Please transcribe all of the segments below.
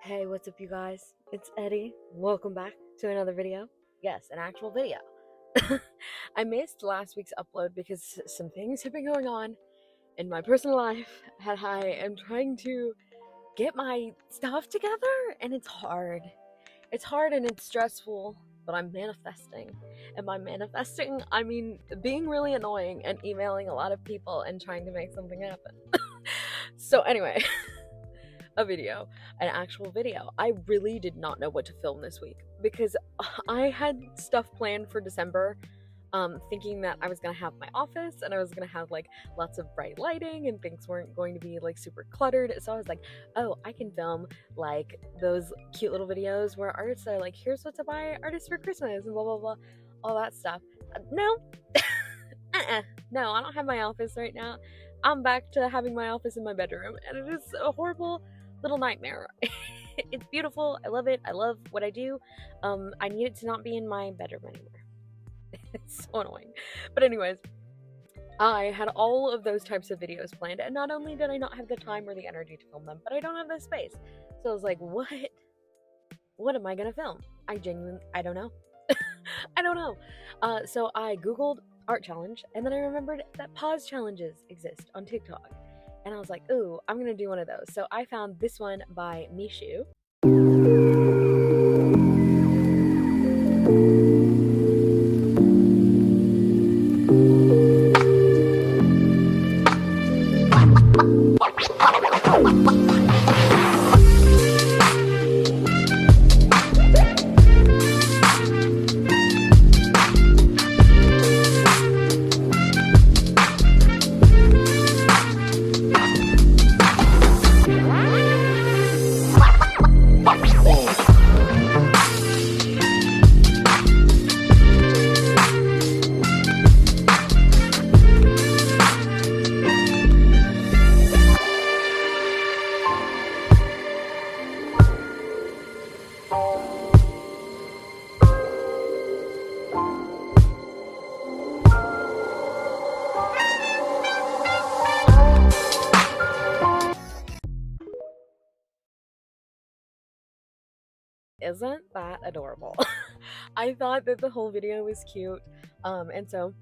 Hey, what's up, you guys? It's Eddie. Welcome back to another video. Yes, an actual video. I missed last week's upload because some things have been going on in my personal life, and I am trying to get my stuff together, and it's hard. It's hard and it's stressful, but I'm manifesting. And by manifesting, I mean being really annoying and emailing a lot of people and trying to make something happen. So, anyway. An actual video. I really did not know what to film this week because I had stuff planned for December, thinking that I was gonna have my office and I was gonna have like lots of bright lighting and things weren't going to be like super cluttered. So I was like, oh, I can film like those cute little videos where artists are like, here's what to buy artists for Christmas and blah blah blah, all that stuff. No, no, I don't have my office right now. I'm back to having my office in my bedroom, and it is a horrible little nightmare. It's beautiful. I love it. I love what I do. I need it to not be in my bedroom anymore. It's so annoying. But anyways, I had all of those types of videos planned, and not only did I not have the time or the energy to film them, but I don't have the space. So I was like, what am I gonna film? I don't know. I don't know. So I googled art challenge, and then I remembered that pause challenges exist on TikTok. And I was like, ooh, I'm gonna do one of those. So I found this one by Mishu. Isn't that adorable? I thought that the whole video was cute, and so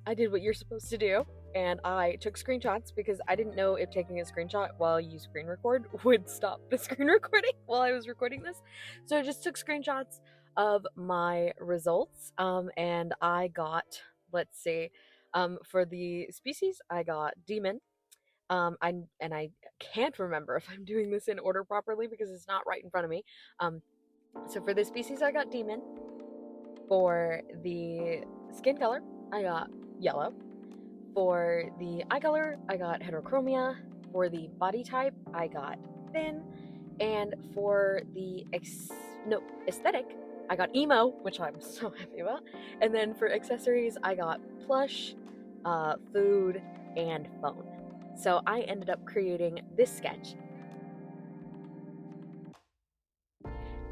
I did what you're supposed to do, and I took screenshots because I didn't know if taking a screenshot while you screen record would stop the screen recording while I was recording this. So I just took screenshots of my results, and I got, let's see, for the species, I got demon. I can't remember if I'm doing this in order properly because it's not right in front of me. So for the species, I got demon. For the skin color, I got yellow. For the eye color, I got heterochromia. For the body type, I got thin. And for the aesthetic, I got emo, which I'm so happy about. And then for accessories, I got plush, food, and phone. So I ended up creating this sketch.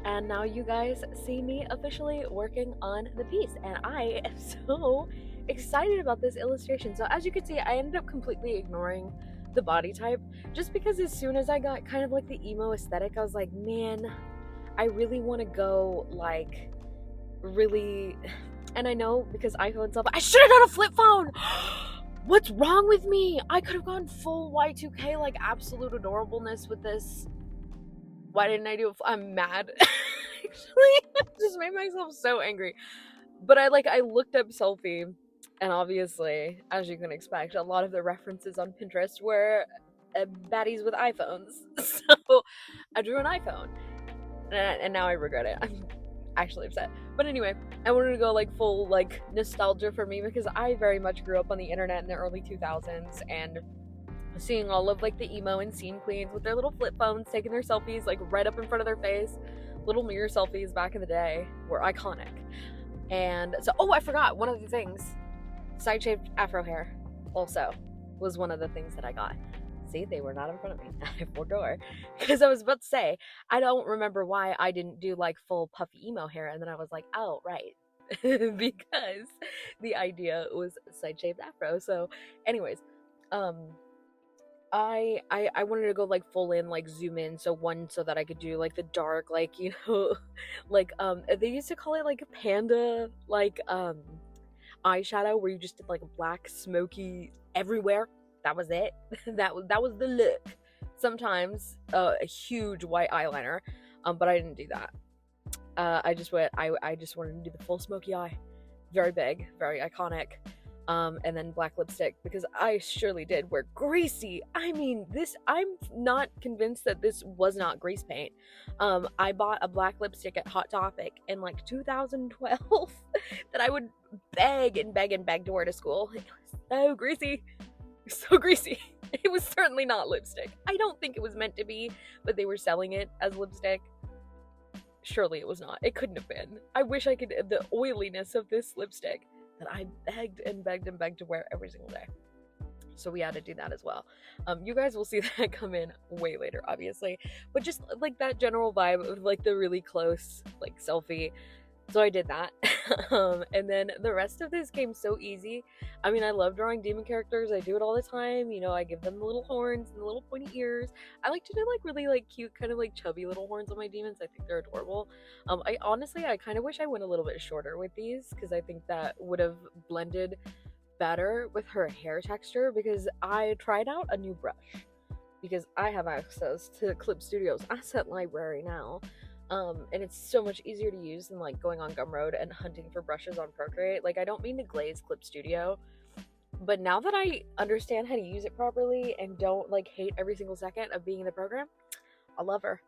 And now you guys see me officially working on the piece, and I am so excited about this illustration. So as you can see, I ended up completely ignoring the body type just because as soon as I got kind of like the emo aesthetic, I was like, man, I really want to go like really, and I know because iPhone stuff, I should have done a flip phone. What's wrong with me? I could have gone full Y2K, like absolute adorableness with this. Why didn't I do it? I'm mad. Actually, I just made myself so angry. But I looked up selfie, and obviously, as you can expect, a lot of the references on Pinterest were baddies with iPhones. So I drew an iPhone, and now I regret it. I'm actually upset. But anyway, I wanted to go like full like nostalgia for me because I very much grew up on the internet in the early 2000s and seeing all of like the emo and scene queens with their little flip phones taking their selfies like right up in front of their face. Little mirror selfies back in the day were iconic. And so, oh, I forgot one of the things. Side shaved afro hair also was one of the things that I got. See, they were not in front of me. I forgot. Because I was about to say, I don't remember why I didn't do like full puffy emo hair. And then I was like, oh, right. Because the idea was side shaved afro. So anyways, I wanted to go like full in, like zoom in, so one so that I could do like the dark, like, you know, like they used to call it like a panda, like eyeshadow, where you just did like a black smoky everywhere. That was it. That was the look. Sometimes a huge white eyeliner, but I didn't do that. I just wanted to do the full smoky eye, very big, very iconic, and then black lipstick, because I surely did wear greasy. I mean, I'm not convinced that this was not grease paint. I bought a black lipstick at Hot Topic in like 2012 that I would beg and beg and beg to wear to school. It was so greasy, so greasy. It was certainly not lipstick. I don't think it was meant to be, but they were selling it as lipstick. Surely it was not. It couldn't have been. I wish I could. The oiliness of this lipstick that I begged and begged and begged to wear every single day. So we had to do that as well. You guys will see that come in way later, obviously. But just like that general vibe of like the really close like selfie. So I did that. And then the rest of this came so easy. I mean, I love drawing demon characters. I do it all the time. You know, I give them the little horns and the little pointy ears. I like to do like really like cute, kind of like chubby little horns on my demons. I think they're adorable. I honestly kind of wish I went a little bit shorter with these, because I think that would have blended better with her hair texture, because I tried out a new brush because I have access to Clip Studio's asset library now. And it's so much easier to use than like going on Gumroad and hunting for brushes on Procreate. Like, I don't mean to glaze Clip Studio, but now that I understand how to use it properly and don't like hate every single second of being in the program, I love her.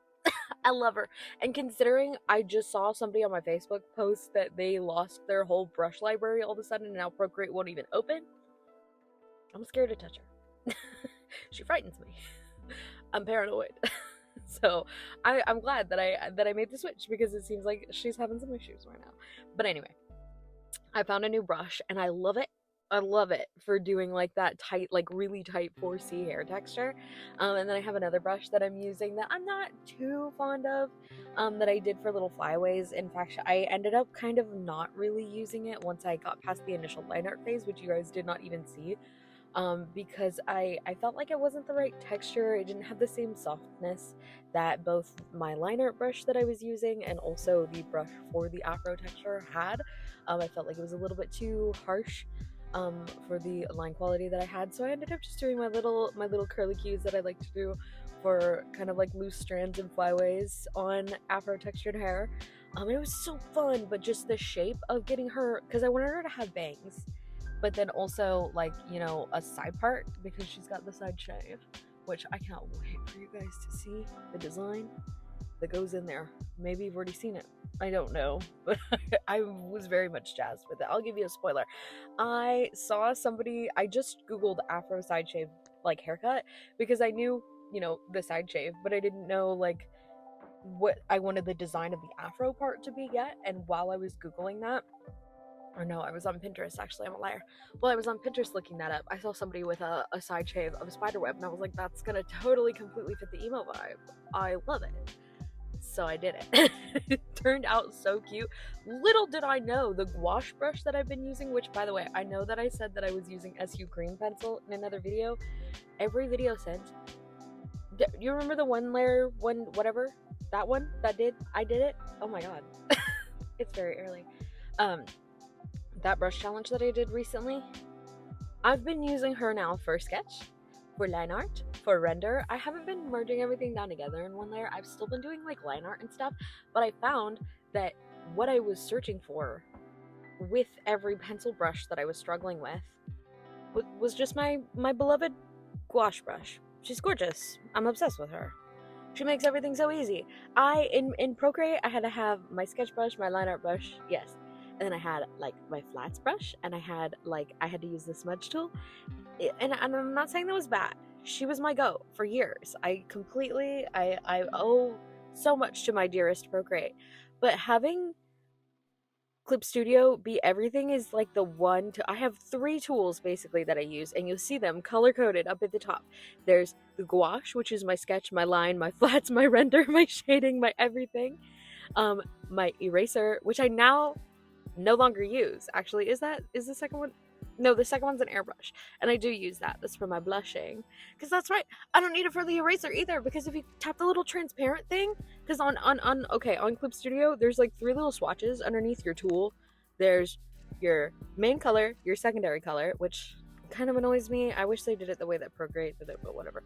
I love her. And considering I just saw somebody on my Facebook post that they lost their whole brush library all of a sudden and now Procreate won't even open, I'm scared to touch her. She frightens me. I'm paranoid. So I'm glad that I made the switch, because it seems like she's having some issues right now. But anyway, I found a new brush and I love it. I love it for doing like that tight, like really tight 4C hair texture. And then I have another brush that I'm using that I'm not too fond of, that I did for little flyaways. In fact, I ended up kind of not really using it once I got past the initial line art phase, which you guys did not even see. Because I felt like it wasn't the right texture. It didn't have the same softness that both my line art brush that I was using and also the brush for the afro texture had. I felt like it was a little bit too harsh for the line quality that I had, so I ended up just doing my little curly cues that I like to do for kind of like loose strands and flyaways on afro textured hair. It was so fun, but just the shape of getting her, because I wanted her to have bangs, but then also, like, you know, a side part, because she's got the side shave, which I cannot wait for you guys to see the design that goes in there. Maybe you've already seen it. I don't know, but I was very much jazzed with it. I'll give you a spoiler. I saw somebody, I just Googled afro side shave, like, haircut, because I knew, you know, the side shave, but I didn't know, like, what I wanted the design of the afro part to be yet. And while I was Googling that, or no, I was on Pinterest, actually, I'm a liar. Well, I was on Pinterest looking that up. I saw somebody with a side shave of a spider web, and I was like, that's gonna totally completely fit the emo vibe. I love it. So I did it. It turned out so cute. Little did I know, the gouache brush that I've been using, which, by the way, I know that I said that I was using SU green pencil in another video. Every video since. You remember the one layer, whatever? That one? I did it? Oh my god. It's very early. That brush challenge that I did recently, I've been using her now for sketch, for line art, for render. I haven't been merging everything down together in one layer. I've still been doing like line art and stuff, but I found that what I was searching for with every pencil brush that I was struggling with was just my beloved gouache brush. She's gorgeous. I'm obsessed with her. She makes everything so easy. In Procreate, I had to have my sketch brush, my line art brush, yes. And then I had like my flats brush, and I had to use the smudge tool. And I'm not saying that was bad. She was my go for years. I owe so much to my dearest Procreate. But having Clip Studio be everything is like the one I have 3 tools basically that I use, and you'll see them color coded up at the top. There's the gouache, which is my sketch, my line, my flats, my render, my shading, my everything. My eraser, which I now no longer use. Actually, is the second one? No, the second one's an airbrush, and I do use that. That's for my blushing, because that's right. I don't need it for the eraser either, because if you tap the little transparent thing, because on Clip Studio, there's like 3 little swatches underneath your tool. There's your main color, your secondary color, which kind of annoys me. I wish they did it the way that Procreate did it, but whatever.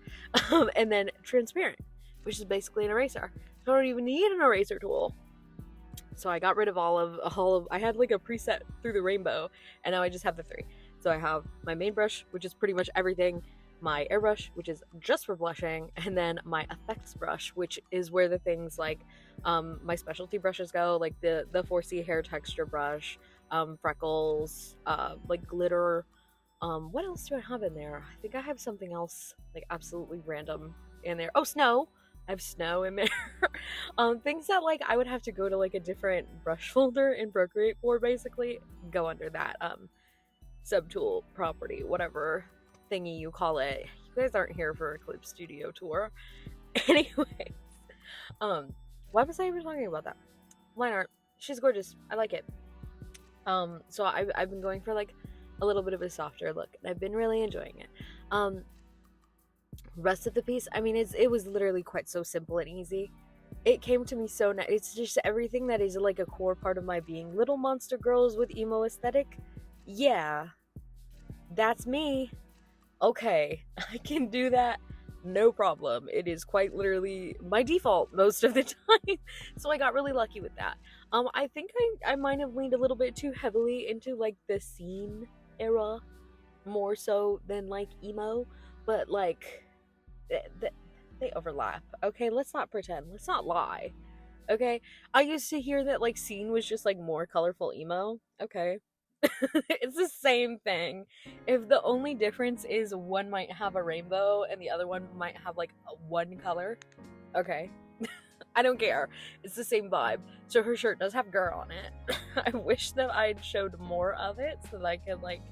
And then transparent, which is basically an eraser. So I don't even need an eraser tool. So I got rid of all of I had like a preset through the rainbow, and now I just have the 3. So I have my main brush, which is pretty much everything, my airbrush, which is just for blushing, and then my effects brush, which is where the things like my specialty brushes go, like the 4C hair texture brush, freckles, like glitter. What else do I have in there? I think I have something else like absolutely random in there. Oh, snow. I have snow in there. Things that like I would have to go to like a different brush folder in Procreate for, basically go under that subtool property, whatever thingy you call it. You guys aren't here for a Clip Studio tour. Anyways, why was I even talking about that? Line art. She's gorgeous. I like it. So I've been going for like a little bit of a softer look, and I've been really enjoying it. Rest of the piece, I mean, it was literally quite so simple and easy. It came to me so nice. It's just everything that is like a core part of my being. Little monster girls with emo aesthetic. Yeah, that's me. Okay, I can do that, no problem. It is quite literally my default most of the time. So I got really lucky with that. I think I might have leaned a little bit too heavily into like the scene era more so than like emo, but like they overlap. Okay, let's not pretend, let's not lie. Okay, I used to hear that like scene was just like more colorful emo. Okay. It's the same thing. If the only difference is one might have a rainbow and the other one might have like one color, okay. I don't care. It's the same vibe. So her shirt does have "girl" on it. I wish that I'd showed more of it so that I could like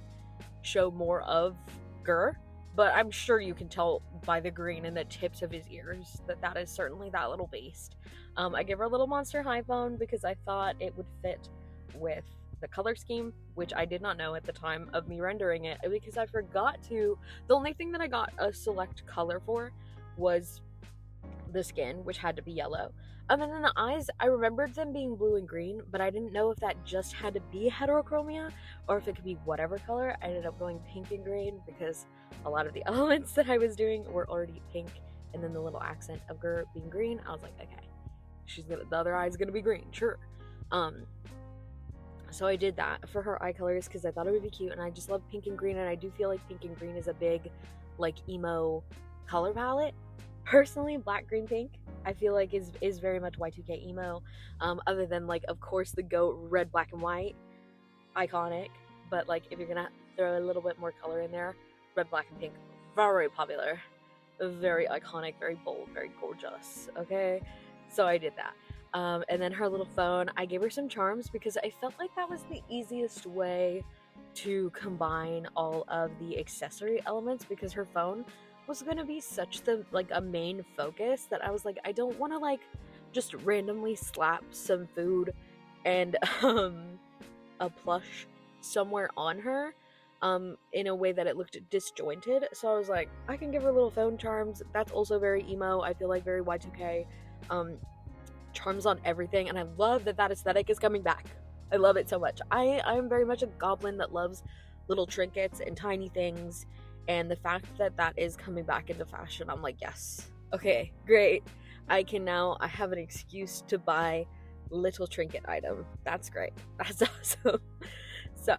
show more of Gur, but I'm sure you can tell by the green and the tips of his ears that that is certainly that little beast. I give her a little monster high phone because I thought it would fit with the color scheme, which I did not know at the time of me rendering it, because I forgot to. The only thing that I got a select color for was the skin, which had to be yellow. And then the eyes, I remembered them being blue and green, but I didn't know if that just had to be heterochromia or if it could be whatever color. I ended up going pink and green because a lot of the elements that I was doing were already pink, and then the little accent of Gur being green, I was like, okay, the other eye's gonna be green, sure. So I did that for her eye colors because I thought it would be cute, and I just love pink and green, and I do feel like pink and green is a big like emo color palette. Personally, black, green, pink I feel like is very much Y2K emo, other than like of course the GOAT red, black, and white, iconic. But like if you're gonna throw a little bit more color in there, red, black, and pink, very popular, very iconic, very bold, very gorgeous. Okay, so I did that. And then her little phone, I gave her some charms because I felt like that was the easiest way to combine all of the accessory elements, because her phone was going to be such a main focus that I was like, I don't want to like just randomly slap some food and a plush somewhere on her in a way that it looked disjointed. So I was like, I can give her little phone charms. That's also very emo. I feel like very Y2K. Charms on everything, and I love that aesthetic is coming back. I love it so much. I am very much a goblin that loves little trinkets and tiny things, and the fact that that is coming back into fashion, I'm like, yes, okay, great. I have an excuse to buy little trinket item. That's great. That's awesome. So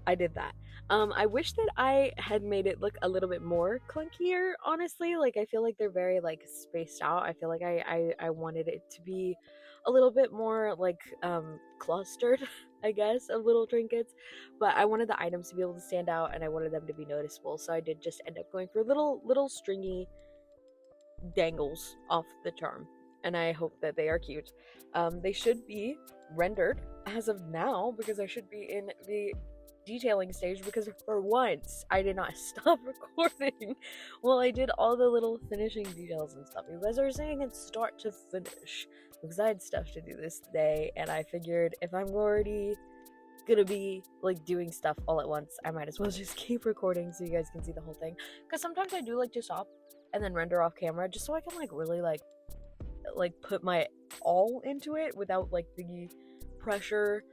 I did that. I wish that I had made it look a little bit more clunkier, honestly. Like, I feel like they're very, like, spaced out. I feel like I wanted it to be a little bit more, like, clustered, I guess, of little trinkets. But I wanted the items to be able to stand out, and I wanted them to be noticeable. So I did just end up going for little stringy dangles off the charm. And I hope that they are cute. They should be rendered as of now, because I should be in the detailing stage, because for once I did not stop recording while I did all the little finishing details and stuff. You guys are saying it's start to finish because I had stuff to do this day, and I figured if I'm already gonna be like doing stuff all at once, I might as well just keep recording so you guys can see the whole thing. Because sometimes I do like to stop and then render off camera just so I can like really like put my all into it without like the pressure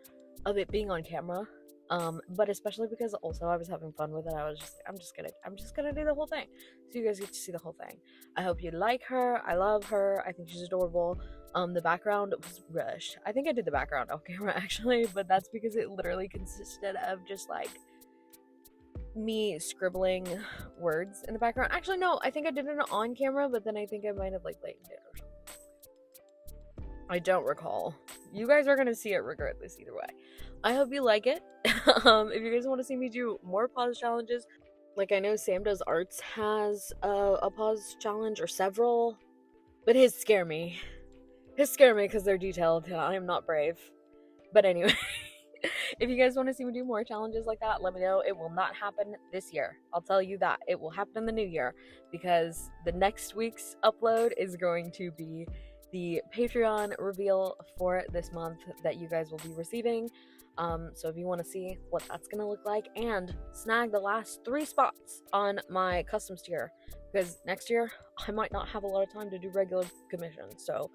of it being on camera. But especially because also I was having fun with it. I was just like, I'm just gonna do the whole thing so you guys get to see the whole thing. I hope you like her. I love her. I think she's adorable. The background was rushed. I think I did the background off camera actually, but that's because it literally consisted of just like me scribbling words in the background. Actually no, I think I did it on camera, but then I think I might have like laid it or something. I don't recall. You guys are gonna see it regardless either way. I hope you like it. If you guys want to see me do more pause challenges, like I know Sam Does Arts has a pause challenge or several, but his scare me. His scare me because they're detailed and I am not brave. But anyway, if you guys want to see me do more challenges like that, let me know. It will not happen this year. I'll tell you that. It will happen in the new year because the next week's upload is going to be the Patreon reveal for this month that you guys will be receiving. So if you want to see what that's going to look like and snag the last 3 spots on my customs tier, because next year I might not have a lot of time to do regular commissions, so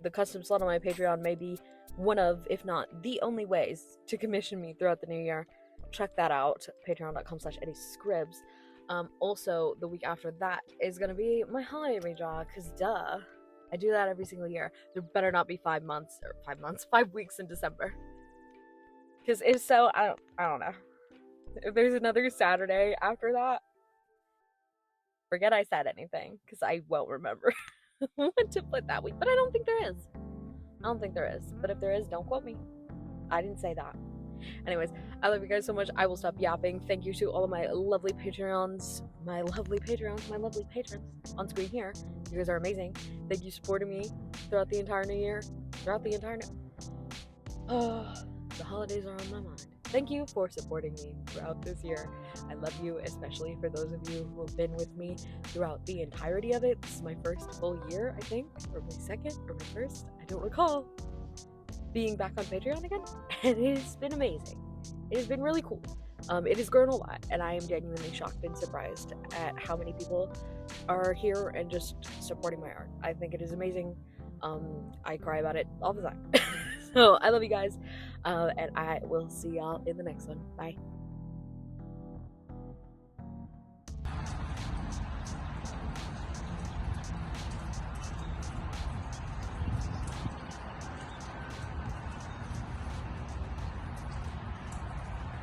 the custom slot on my Patreon may be one of, if not the only ways to commission me throughout the new year. Check that out, patreon.com/eddiescribs. Also, the week after that is going to be my holiday redraw, because duh, I do that every single year. There better not be 5 weeks in December. Because if so, I don't know. If there's another Saturday after that, forget I said anything, because I won't remember what to put that week. But I don't think there is. But if there is, don't quote me. I didn't say that. Anyways, I love you guys so much. I will stop yapping. Thank you to all of my lovely patrons on screen here. You guys are amazing. Thank you for supporting me throughout the entire new year. The holidays are on my mind. Thank you for supporting me throughout this year. I love you, especially for those of you who have been with me throughout the entirety of it. This is my first full year, I think, or my second, or my first, I don't recall, being back on Patreon again, and it has been amazing. It has been really cool. It has grown a lot, and I am genuinely shocked and surprised at how many people are here and just supporting my art. I think it is amazing. I cry about it all the time. So I love you guys, and I will see y'all in the next one. Bye.